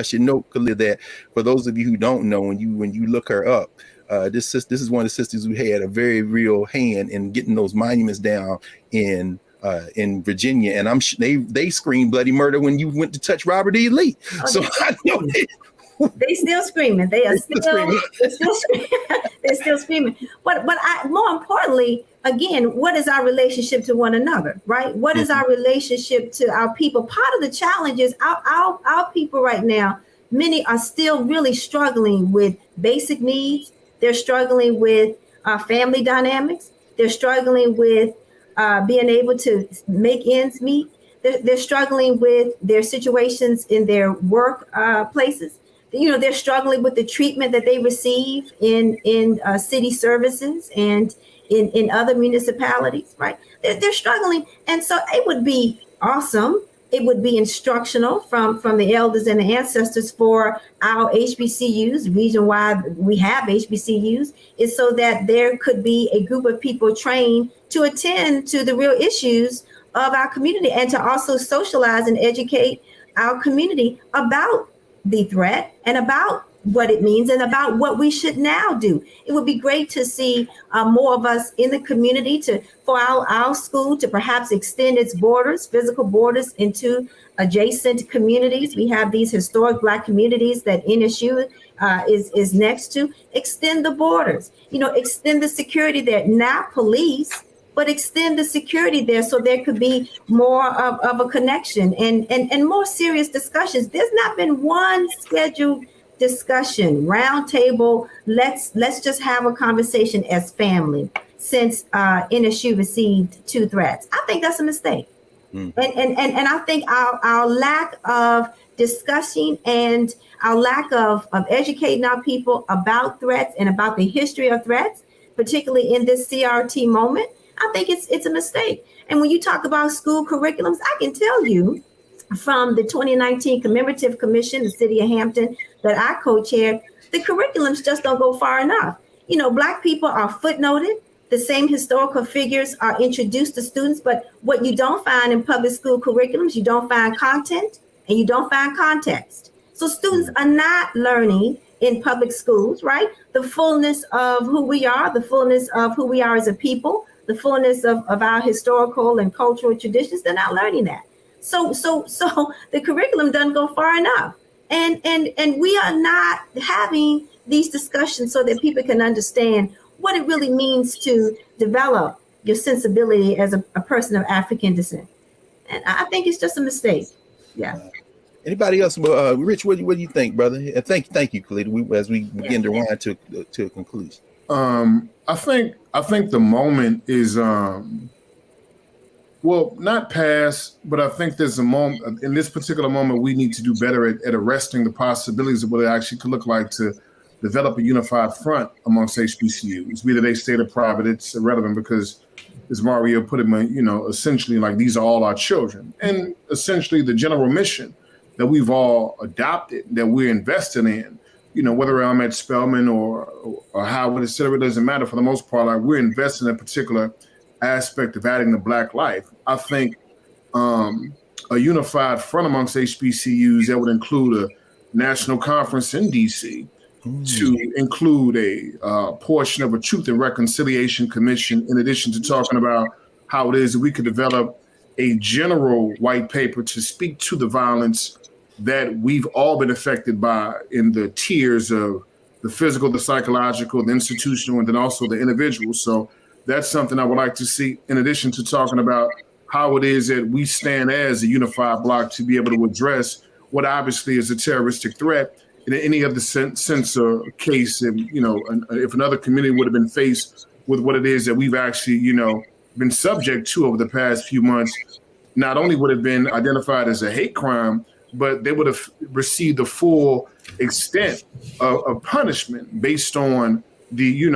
should note, Khalid, that for those of you who don't know, when you look her up, this is one of the sisters who had a very real hand in getting those monuments down in Virginia, and they screamed bloody murder when you went to touch Robert E. Lee. Oh, so I know
they still screaming. They are still screaming. They're still screaming. But more importantly, again, what is our relationship to one another, right? What is our relationship to our people? Part of the challenge is our people right now, many are still really struggling with basic needs. They're struggling with family dynamics. They're struggling with being able to make ends meet. They're struggling with their situations in their work places. They're struggling with the treatment that they receive in city services and in other municipalities, right? They're struggling. And so it would be awesome. It would be instructional from the elders and the ancestors for our HBCUs. The reason why we have HBCUs is so that there could be a group of people trained to attend to the real issues of our community and to also socialize and educate our community about the threat and about what it means and about what we should now do. It would be great to see more of us in the community for our school to perhaps extend its borders, physical borders, into adjacent communities. We have these historic Black communities that NSU is next to. Extend the borders, extend the security there, not police, but extend the security there so there could be more of a connection and more serious discussions. There's not been one scheduled discussion, roundtable, let's just have a conversation as family since NSU received 2 threats. I think that's a mistake. And I think our lack of discussing and our lack of educating our people about threats and about the history of threats, particularly in this CRT moment, I think it's a mistake. And when you talk about school curriculums, I can tell you from the 2019 Commemorative Commission, the City of Hampton, that I co-chaired, the curriculums just don't go far enough. Black people are footnoted. The same historical figures are introduced to students, but what you don't find in public school curriculums, you don't find content and you don't find context. So students are not learning in public schools, right? The fullness of who we are, the fullness of who we are as a people, the fullness of our historical and cultural traditions. They're not learning that. So the curriculum doesn't go far enough. And we are not having these discussions so that people can understand what it really means to develop your sensibility as a person of African descent. And I think it's just a mistake. Yeah.
Anybody else? Rich, what do you think, brother? Thank you, Khalid. As we begin to run to a conclusion.
I think the moment is not past, but I think there's a moment in this particular moment we need to do better at arresting the possibilities of what it actually could look like to develop a unified front amongst HBCUs, whether they state or private. It's irrelevant because, as Mario put it, essentially like these are all our children, and essentially the general mission that we've all adopted, that we're invested in. Whether I'm at Spelman or Howard, et cetera, it doesn't matter. For the most part, like we're invested in a particular aspect of adding to Black life. I think a unified front amongst HBCUs that would include a national conference in DC, to include a portion of a Truth and Reconciliation Commission, in addition to talking about how it is that we could develop a general white paper to speak to the violence that we've all been affected by in the tiers of the physical, the psychological, the institutional, and then also the individual. So that's something I would like to see, in addition to talking about how it is that we stand as a unified bloc to be able to address what obviously is a terroristic threat in any other sense or case. If another community would have been faced with what it is that we've actually, been subject to over the past few months, not only would have been identified as a hate crime, but they would have received the full extent of punishment based on the,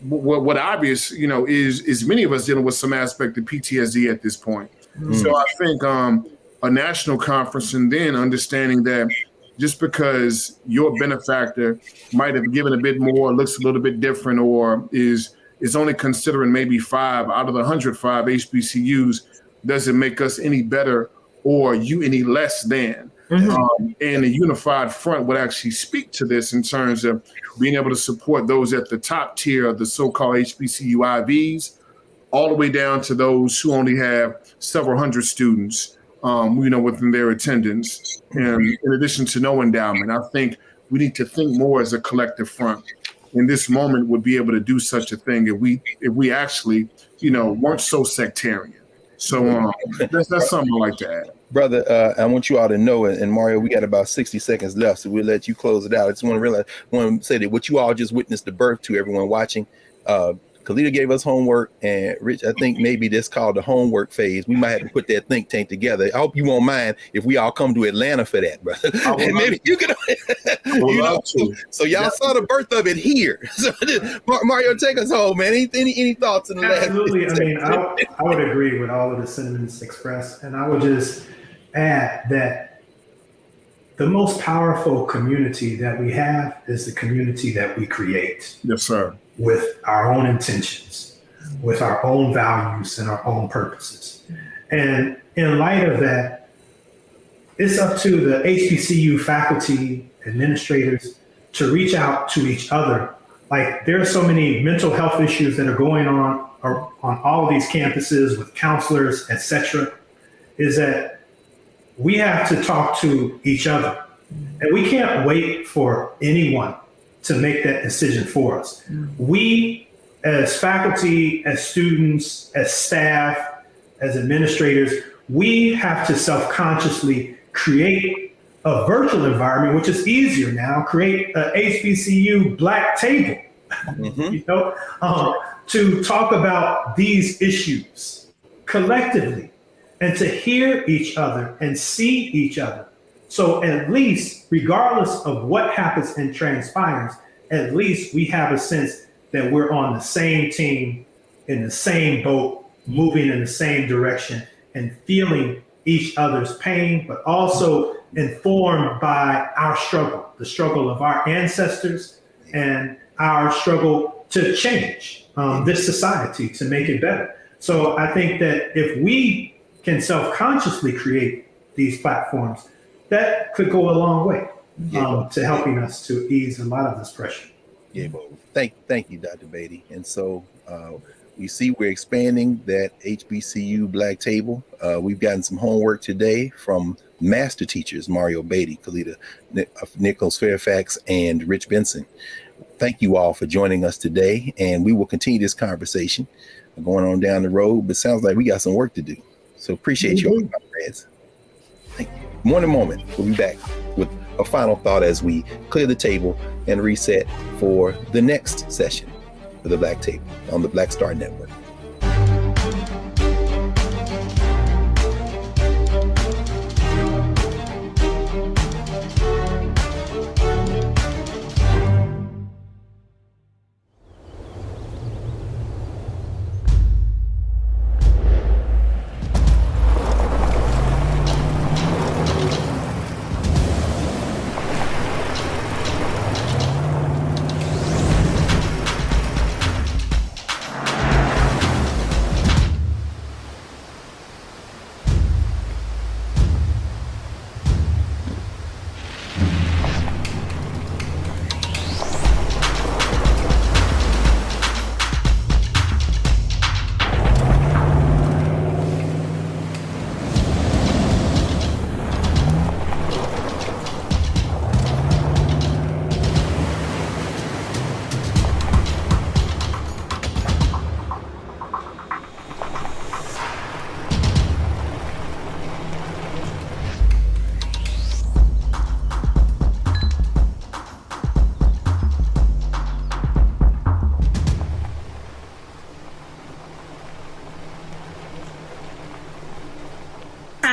what obvious, is many of us dealing with some aspect of PTSD at this point. So I think a national conference, and then understanding that just because your benefactor might have given a bit more, looks a little bit different, or is only considering maybe 5 out of the 105 HBCUs, doesn't make us any better or you any less than. And a unified front would actually speak to this in terms of being able to support those at the top tier of the so-called HBCU IVs, all the way down to those who only have several hundred students, within their attendance. And in addition to no endowment, I think we need to think more as a collective front. In this moment, would be able to do such a thing if we actually, weren't so sectarian. So that's something I like to add.
Brother, I want you all to know, and Mario, we got about 60 seconds left, so we'll let you close it out. I just want to say that what you all just witnessed the birth to, everyone watching. Khalida gave us homework, and Rich, I think maybe this called the homework phase. We might have to put that think tank together. I hope you won't mind if we all come to Atlanta for that, brother. And maybe you can. So y'all saw the birth of it here. So Mario, take us home, man. Any thoughts in the last?
Absolutely. I mean, I would agree with all of the sentiments expressed, and I would just add that the most powerful community that we have is the community that we create.
Yes, sir.
With our own intentions, with our own values and our own purposes. And in light of that, it's up to the HBCU faculty administrators to reach out to each other. Like, there are so many mental health issues that are going on all of these campuses with counselors, etc., is that we have to talk to each other. And we can't wait for anyone to make that decision for us. We, as faculty, as students, as staff, as administrators, we have to self-consciously create a virtual environment, which is easier now, create a HBCU Black table, to talk about these issues collectively and to hear each other and see each other. So at least, regardless of what happens and transpires, at least we have a sense that we're on the same team, in the same boat, moving in the same direction and feeling each other's pain, but also informed by our struggle, the struggle of our ancestors and our struggle to change this society to make it better. So I think that if we can self-consciously create these platforms, that could go a long way to helping us to ease a lot of this pressure.
Yeah, well, thank you, Dr. Beatty. And so we see we're expanding that HBCU Black table. We've gotten some homework today from master teachers, Mario Beatty, Kalita Nichols Fairfax, and Rich Benson. Thank you all for joining us today, and we will continue this conversation going on down the road, but sounds like we got some work to do. So appreciate you all, comrades. Thank you. More in a moment, we'll be back with a final thought as we clear the table and reset for the next session for the Black Table on the Black Star Network.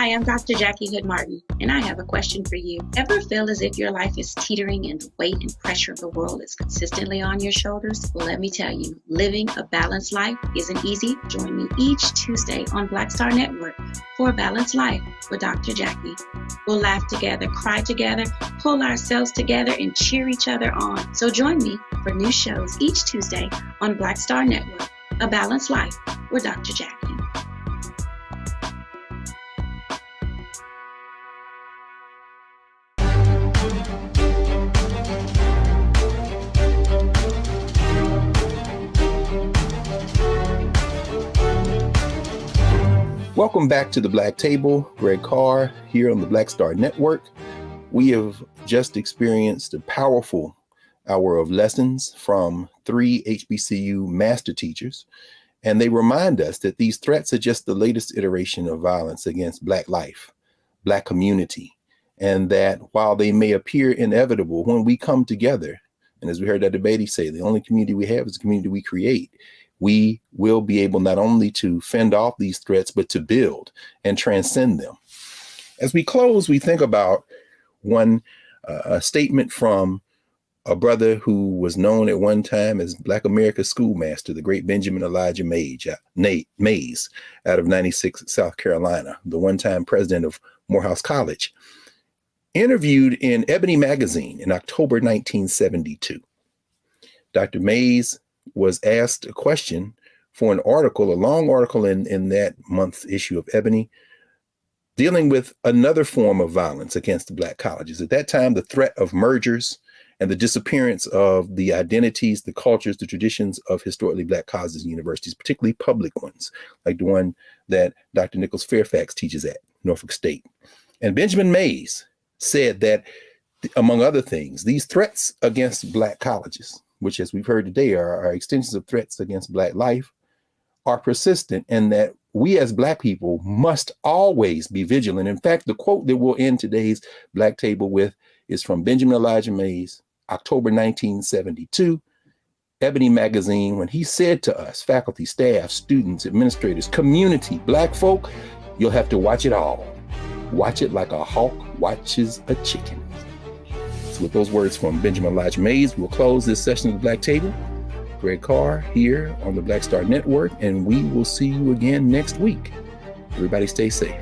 Hi, I'm Dr. Jackie Hood Martin, and I have a question for you. Ever feel as if your life is teetering and the weight and pressure of the world is consistently on your shoulders? Well, let me tell you, living a balanced life isn't easy. Join me each Tuesday on Black Star Network for A Balanced Life with Dr. Jackie. We'll laugh together, cry together, pull ourselves together, and cheer each other on. So join me for new shows each Tuesday on Black Star Network, A Balanced Life with Dr. Jackie.
Welcome back to the Black Table. Greg Carr here on the Black Star Network. We have just experienced a powerful hour of lessons from 3 HBCU master teachers, and they remind us that these threats are just the latest iteration of violence against Black life, Black community, and that while they may appear inevitable, when we come together, and as we heard Dr. Beatty say, the only community we have is the community we create, we will be able not only to fend off these threats, but to build and transcend them. As we close, we think about a statement from a brother who was known at one time as Black America's schoolmaster, the great Benjamin Elijah Mays, out of 96, South Carolina, the one-time president of Morehouse College, interviewed in Ebony magazine in October 1972. Dr. Mays was asked a question for an article, a long article in that month's issue of Ebony, dealing with another form of violence against the Black colleges. At that time, the threat of mergers and the disappearance of the identities, the cultures, the traditions of historically Black colleges and universities, particularly public ones, like the one that Dr. Nichols Fairfax teaches at, Norfolk State. And Benjamin Mays said that, among other things, these threats against Black colleges, which, as we've heard today, are extensions of threats against Black life, are persistent, and that we as Black people must always be vigilant. In fact, the quote that we'll end today's Black Table with is from Benjamin Elijah Mays, October 1972, Ebony Magazine, when he said to us, faculty, staff, students, administrators, community, Black folk, you'll have to watch it all. Watch it like a hawk watches a chicken. So with those words from Benjamin Elijah Mays, we'll close this session of the Black Table. Greg Carr here on the Black Star Network, and we will see you again next week. Everybody stay safe.